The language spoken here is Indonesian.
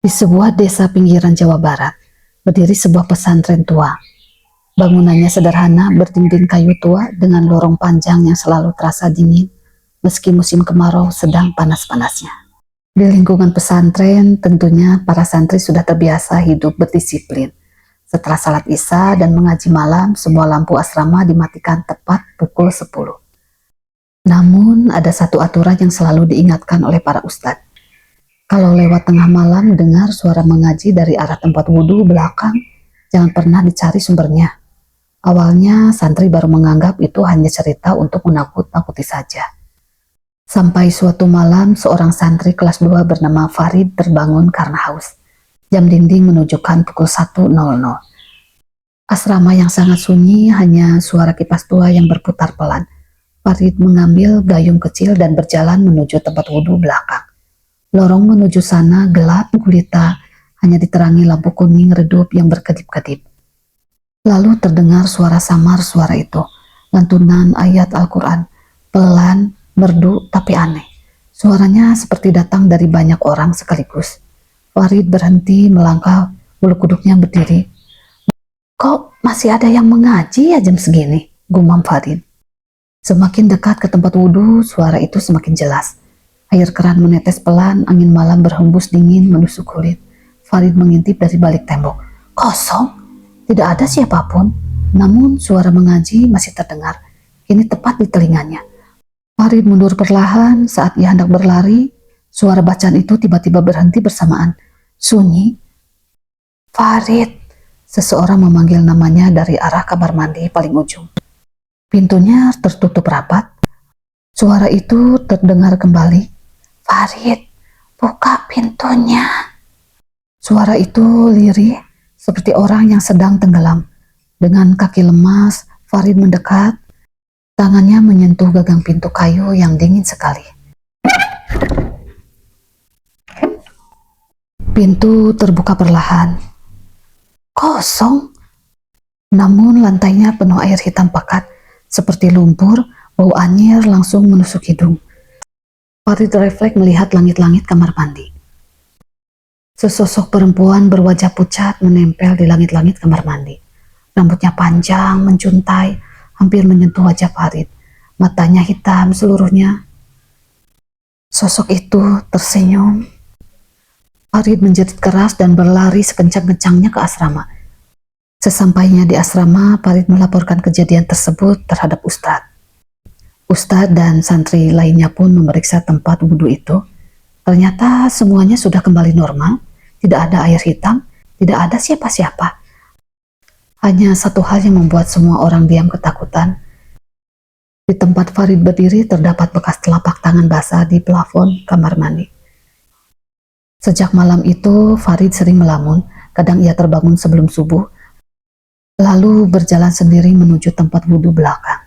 Di sebuah desa pinggiran Jawa Barat, berdiri sebuah pesantren tua. Bangunannya sederhana, berdinding kayu tua dengan lorong panjang yang selalu terasa dingin, meski musim kemarau sedang panas-panasnya. Di lingkungan pesantren, tentunya para santri sudah terbiasa hidup berdisiplin. Setelah salat Isya dan mengaji malam, semua lampu asrama dimatikan tepat pukul 10. Namun, ada satu aturan yang selalu diingatkan oleh para ustadz. Kalau lewat tengah malam dengar suara mengaji dari arah tempat wudhu belakang, jangan pernah dicari sumbernya. Awalnya santri baru menganggap itu hanya cerita untuk menakut-nakuti saja. Sampai suatu malam seorang santri kelas 2 bernama Farid terbangun karena haus. Jam dinding menunjukkan pukul 1.00. Asrama yang sangat sunyi, hanya suara kipas tua yang berputar pelan. Farid mengambil gayung kecil dan berjalan menuju tempat wudhu belakang. Lorong menuju sana gelap gulita, hanya diterangi lampu kuning redup yang berkedip-kedip. Lalu terdengar suara samar suara itu, lantunan ayat Al-Quran, pelan, merdu tapi aneh. Suaranya seperti datang dari banyak orang sekaligus. Farid berhenti melangkah, bulu kuduknya berdiri. Kok masih ada yang mengaji ya jam segini? Gumam Farid. Semakin dekat ke tempat wudhu, suara itu semakin jelas. Air keran menetes pelan, angin malam berhembus dingin menusuk kulit. Farid mengintip dari balik tembok. Kosong, tidak ada siapapun. Namun suara mengaji masih terdengar. Ini tepat di telinganya. Farid mundur perlahan. Saat ia hendak berlari, suara bacaan itu tiba-tiba berhenti bersamaan. Sunyi. Farid. Seseorang memanggil namanya dari arah kamar mandi paling ujung. Pintunya tertutup rapat. Suara itu terdengar kembali. Farid, buka pintunya. Suara itu lirih, seperti orang yang sedang tenggelam. Dengan kaki lemas, Farid mendekat. Tangannya menyentuh gagang pintu kayu yang dingin sekali. Pintu terbuka perlahan. Kosong. Namun lantainya penuh air hitam pekat, seperti lumpur, bau anyir langsung menusuk hidung. Farid refleks melihat langit-langit kamar mandi. Sesosok perempuan berwajah pucat menempel di langit-langit kamar mandi. Rambutnya panjang, menjuntai, hampir menyentuh wajah Farid. Matanya hitam seluruhnya. Sosok itu tersenyum. Farid menjerit keras dan berlari sekencang-kencangnya ke asrama. Sesampainya di asrama, Farid melaporkan kejadian tersebut terhadap Ustadz. Ustadz dan santri lainnya pun memeriksa tempat wudhu itu. Ternyata semuanya sudah kembali normal, tidak ada air hitam, tidak ada siapa-siapa. Hanya satu hal yang membuat semua orang diam ketakutan. Di tempat Farid berdiri terdapat bekas telapak tangan basah di plafon kamar mandi. Sejak malam itu, Farid sering melamun, kadang ia terbangun sebelum subuh, lalu berjalan sendiri menuju tempat wudhu belakang.